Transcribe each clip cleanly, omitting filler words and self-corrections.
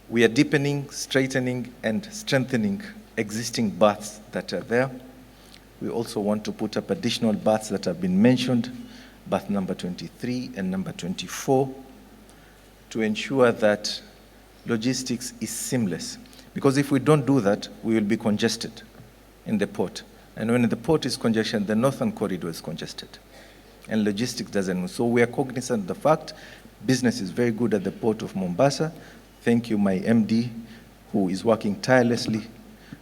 We are deepening, straightening, and strengthening existing berths that are there. We also want to put up additional berths that have been mentioned, berth number 23 and number 24, to ensure that logistics is seamless. Because if we don't do that, we will be congested in the port. And when the port is congested, the northern corridor is congested. And logistics doesn't move. So we are cognizant of the fact business is very good at the port of Mombasa. Thank you, my MD, who is working tirelessly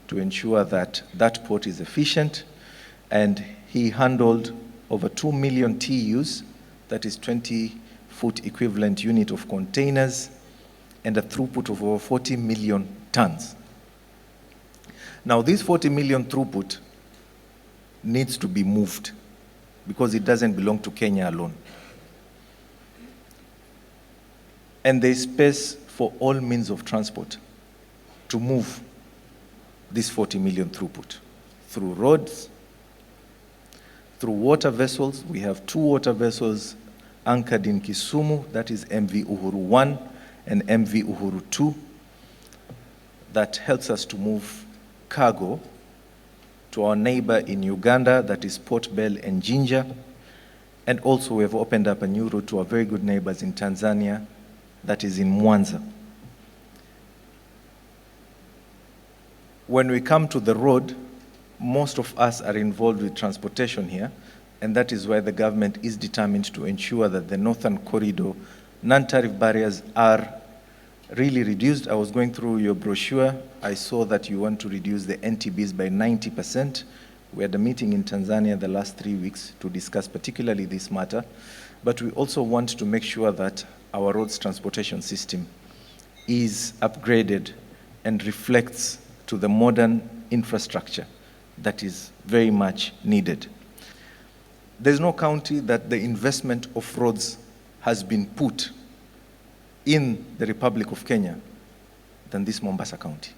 to ensure that that port is efficient. And he handled over 2 million TEUs, that is 20-foot equivalent unit of containers, and a throughput of over 40 million tons. Now, this 40 million throughput needs to be moved because it doesn't belong to Kenya alone. And there is space for all means of transport to move this 40 million throughput through roads, through water vessels. We have 2 water vessels anchored in Kisumu, that is MV Uhuru 1 and MV Uhuru 2, that helps us to move cargo to our neighbor in Uganda, that is Port Bell and Jinja. And also we have opened up a new route to our very good neighbors in Tanzania, that is in Mwanza. When we come to the road, most of us are involved with transportation here, and that is why the government is determined to ensure that the northern corridor non-tariff barriers are really reduced. I was going through your brochure. I saw that you want to reduce the NTBs by 90%. We had a meeting in Tanzania the last 3 weeks to discuss particularly this matter, but we also want to make sure that our roads transportation system is upgraded and reflects to the modern infrastructure that is very much needed. There's no county that the investment of roads has been put in the Republic of Kenya than this Mombasa County.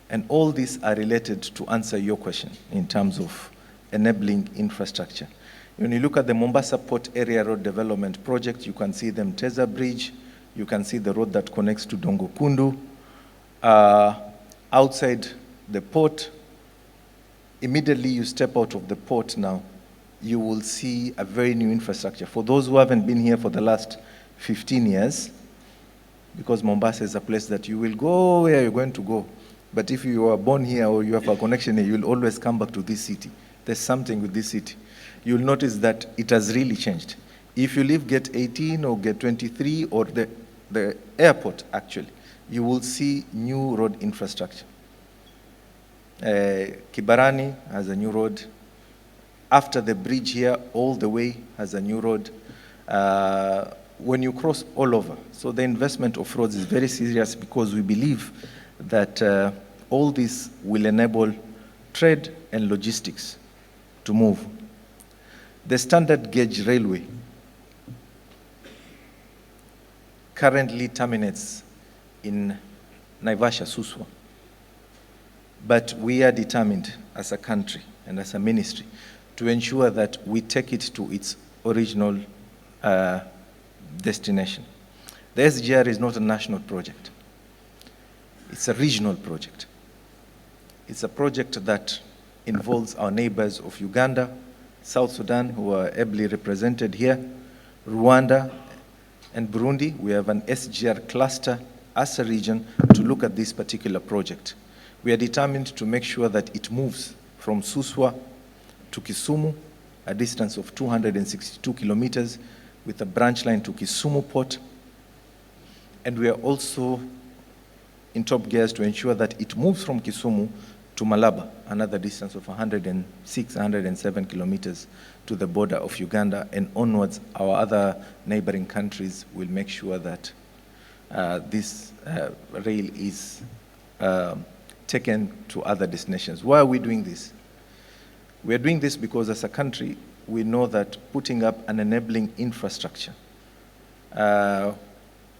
And all these are related to answer your question in terms of enabling infrastructure. When you look at the Mombasa Port Area Road Development Project, you can see the Mteza Bridge, you can see the road that connects to Dongo Kundu. Outside the port, immediately you step out of the port now, you will see a very new infrastructure. For those who haven't been here for the last 15 years, because Mombasa is a place that you will go where you're going to go. But if you are born here or you have a connection here, you'll always come back to this city. There's something with this city. You'll notice that it has really changed. If you leave Gate 18 or Gate 23 or the airport, actually, you will see new road infrastructure. Kibarani has a new road. After the bridge here, all the way has a new road. When you cross all over. So the investment of roads is very serious because we believe that all this will enable trade and logistics to move. The standard gauge railway currently terminates in Naivasha, Suswa. But we are determined as a country and as a ministry to ensure that we take it to its original destination. The SGR is not a national project. It's a regional project. It's a project that involves our neighbors of Uganda, South Sudan, who are ably represented here, Rwanda, and Burundi. We have an SGR cluster as a region to look at this particular project. We are determined to make sure that it moves from Suswa to Kisumu, a distance of 262 kilometers, with a branch line to Kisumu Port. And we are also in top gears to ensure that it moves from Kisumu to Malaba, another distance of 106, 107 kilometers to the border of Uganda, and onwards our other neighboring countries will make sure that this rail is taken to other destinations. Why are we doing this? We are doing this because as a country, we know that putting up an enabling infrastructure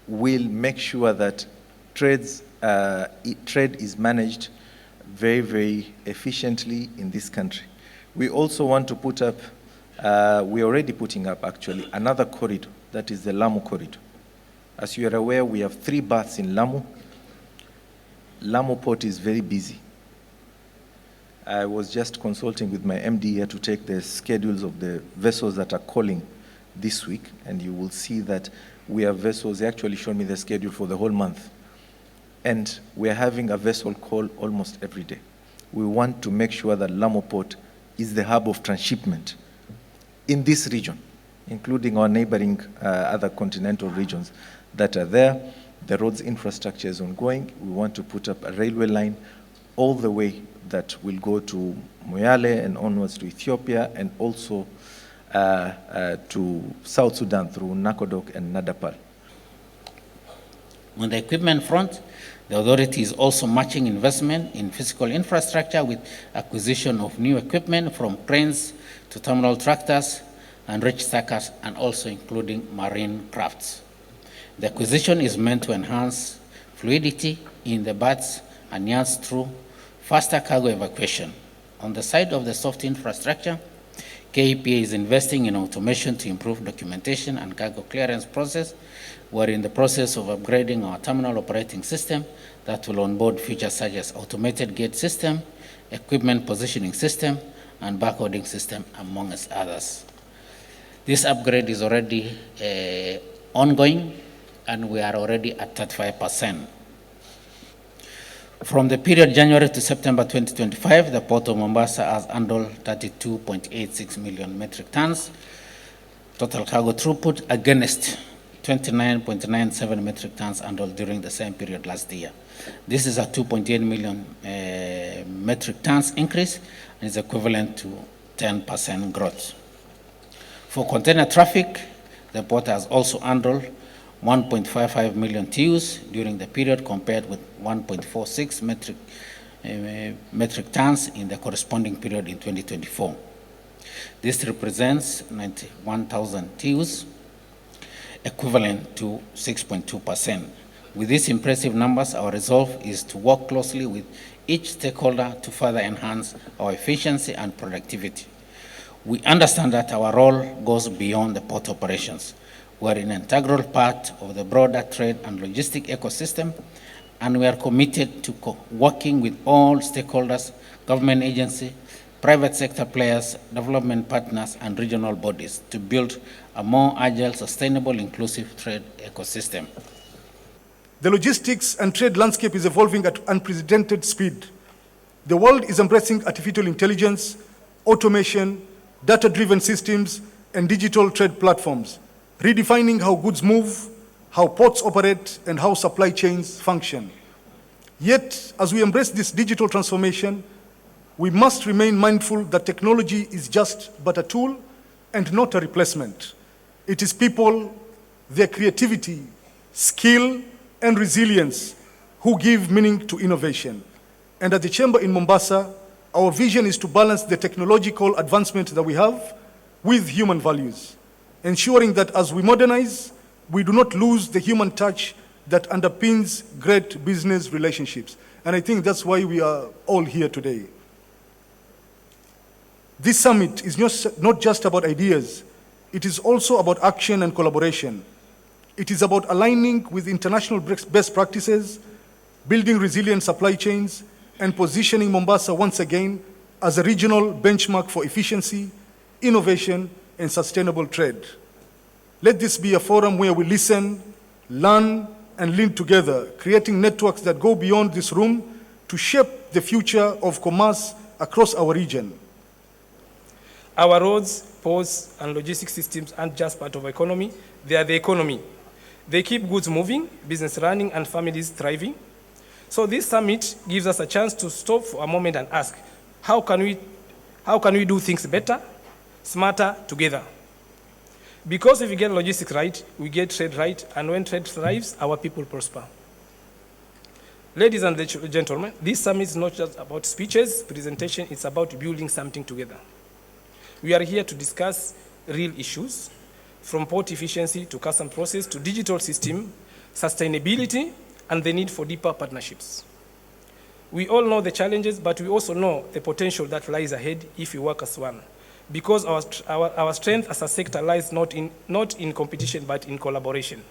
will make sure that trade is managed very, very efficiently in this country. We also want to put up, we're already putting up actually, another corridor, that is the Lamu corridor. As you are aware, we have 3 berths in Lamu. Lamu port is very busy. I was just consulting with my MD here to take the schedules of the vessels that are calling this week, and you will see that we have vessels. They actually showed me the schedule for the whole month. And we are having a vessel call almost every day. We want to make sure that Lamu port is the hub of transshipment in this region, including our neighboring other continental regions that are there. The roads infrastructure is ongoing. We want to put up a railway line all the way that will go to Moyale and onwards to Ethiopia, and also to South Sudan through Nakodok and Nadapal. On the equipment front, the authority is also matching investment in physical infrastructure with acquisition of new equipment, from cranes to terminal tractors and reach stackers, and also including marine crafts. The acquisition is meant to enhance fluidity in the berths and yards through faster cargo evacuation. On the side of the soft infrastructure, KEPA is investing in automation to improve documentation and cargo clearance process. We're in the process of upgrading our terminal operating system that will onboard features such as automated gate system, equipment positioning system, and barcoding system, amongst others. This upgrade is already ongoing, and we are already at 35%. From the period January to September 2025, the Port of Mombasa has handled 32.86 million metric tons total cargo throughput against 29.97 metric tons handled during the same period last year. This is a 2.8 million metric tons increase, and is equivalent to 10% growth. For container traffic, the port has also handled 1.55 million TEUs during the period, compared with 1.46 metric tons in the corresponding period in 2024. This represents 91,000 TEUs, equivalent to 6.2%. With these impressive numbers, our resolve is to work closely with each stakeholder to further enhance our efficiency and productivity. We understand that our role goes beyond the port operations. We are an integral part of the broader trade and logistic ecosystem, and we are committed to working with all stakeholders, government agencies, private sector players, development partners, and regional bodies to build a more agile, sustainable, inclusive trade ecosystem. The logistics and trade landscape is evolving at unprecedented speed. The world is embracing artificial intelligence, automation, data-driven systems, and digital trade platforms, redefining how goods move, how ports operate, and how supply chains function. Yet, as we embrace this digital transformation, we must remain mindful that technology is just but a tool and not a replacement. It is people, their creativity, skill, and resilience who give meaning to innovation. And at the Chamber in Mombasa, our vision is to balance the technological advancement that we have with human values, ensuring that as we modernize, we do not lose the human touch that underpins great business relationships. And I think that's why we are all here today. This summit is not just about ideas, it is also about action and collaboration. It is about aligning with international best practices, building resilient supply chains, and positioning Mombasa once again as a regional benchmark for efficiency, innovation, and sustainable trade. Let this be a forum where we listen, learn, and lean together, creating networks that go beyond this room to shape the future of commerce across our region. Our roads, ports, and logistics systems aren't just part of the economy, they are the economy. They keep goods moving, business running, and families thriving. So this summit gives us a chance to stop for a moment and ask, how can we do things better, smarter, together? Because if we get logistics right, we get trade right, and when trade thrives, our people prosper. Ladies and gentlemen, this summit is not just about speeches, presentation, it's about building something together. We are here to discuss real issues, from port efficiency to custom process to digital system, sustainability, and the need for deeper partnerships. We all know the challenges, but we also know the potential that lies ahead if we work as one. Because our strength as a sector lies not in competition, but in collaboration.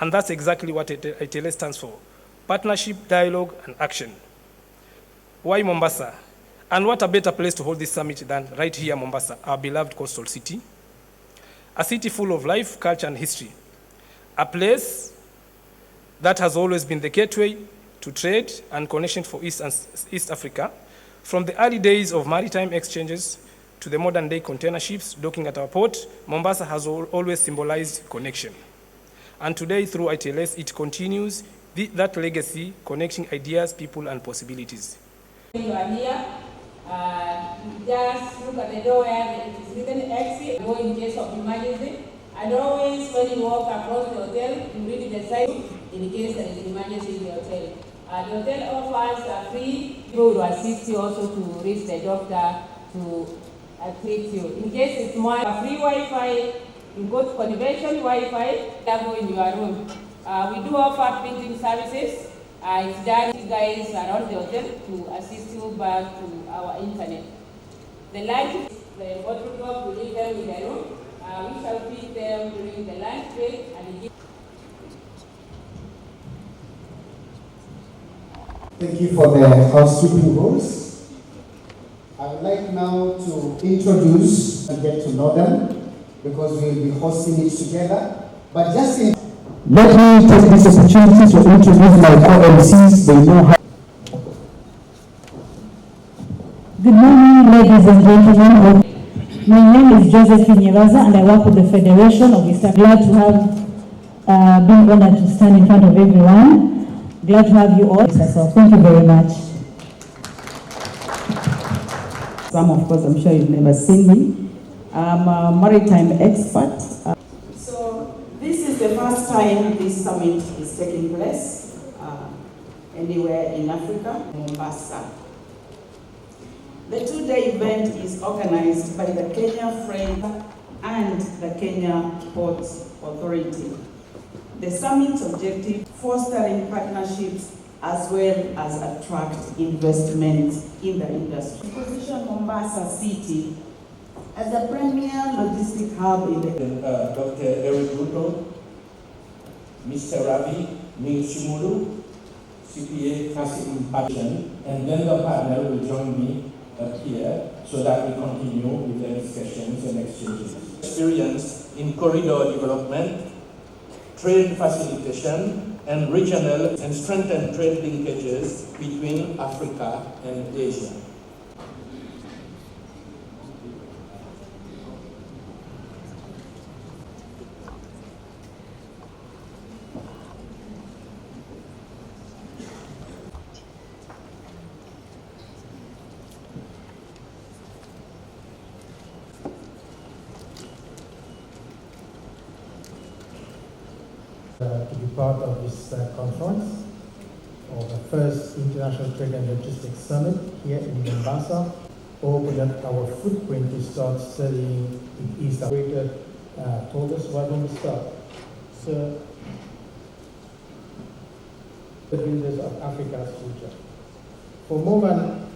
And that's exactly what ITLS stands for: partnership, dialogue, and action. Why Mombasa? And what a better place to hold this summit than right here, Mombasa, our beloved coastal city? A city full of life, culture, and history. A place that has always been the gateway to trade and connection for East Africa. From the early days of maritime exchanges to the modern day container ships docking at our port, Mombasa has always symbolized connection. And today, through ITLS, it continues that legacy, connecting ideas, people, and possibilities. You are here, just look at the door where it is written exit, go in case of emergency. And always when you walk across the hotel, you read the sign in case there is an emergency in the hotel. The hotel offers free people to assist you also to reach the doctor to treat you. In case it's more free Wi-Fi, you go to convention Wi-Fi, go in your room. We do offer printing services. It's done you guys around the hotel to assist you back to our internet. The lunch, the bottle drop, we leave them in the room. We shall feed them during the lunch break and give. Thank you for the housekeeping rules. I would like now to introduce and get to know them because we'll be hosting it together. But just in let me take this opportunity to introduce my co-MCs. They know how. Good morning, ladies and gentlemen. My name is Josephine Nyebaza and I work with the Federation of East Africa. Glad to have been honored to stand in front of everyone. Glad to have you all. So thank you very much. Some, of course, I'm sure you've never seen me. I'm a maritime expert. So this is the first time this summit is taking place anywhere in Africa, Mombasa. The two-day event is organized by the Kenya Freight and the Kenya Ports Authority. The summit's objective, fostering partnerships as well as attract investment in the industry. Position Mombasa City as a premier logistic hub in the Dr. Ruto, Mr. Ravi Shimulu, CPA Kasim Passion, and then the partner will join me here so that we continue with the discussions and exchanges. Experience in corridor development, trade facilitation, and regional and strengthen trade linkages between Africa and Asia. To be part of this conference, or the first International Trade and Logistics Summit here in Mombasa, opened up our footprint to start studying in East Africa. Told us why don't we start? So, the builders of Africa's future. For more than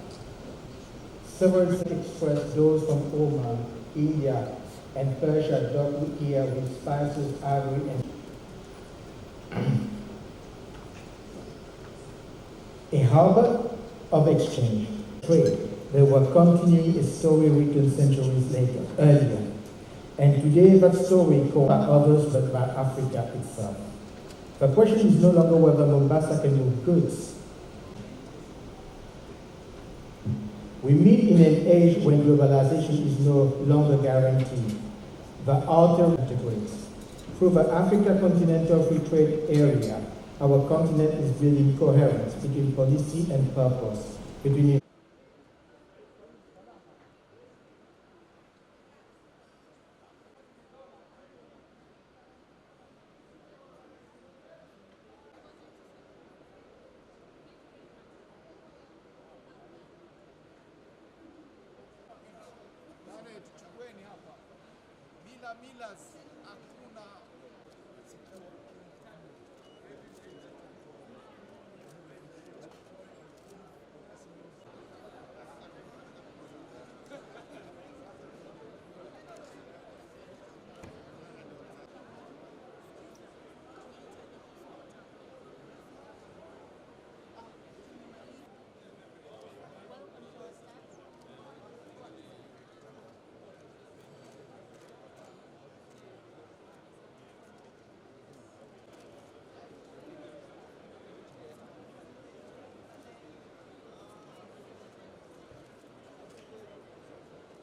several expressed those from Oman, India, and Persia docked here with spices, ivory, and a harbor of exchange, trade. They were continuing a story written centuries earlier. And today that story called by others but by Africa itself. The question is no longer whether Mombasa can move goods. We meet in an age when globalization is no longer guaranteed. The outer integrates. Through the Africa Continental Free Trade Area, our continent is building coherence between policy and purpose, between Milas.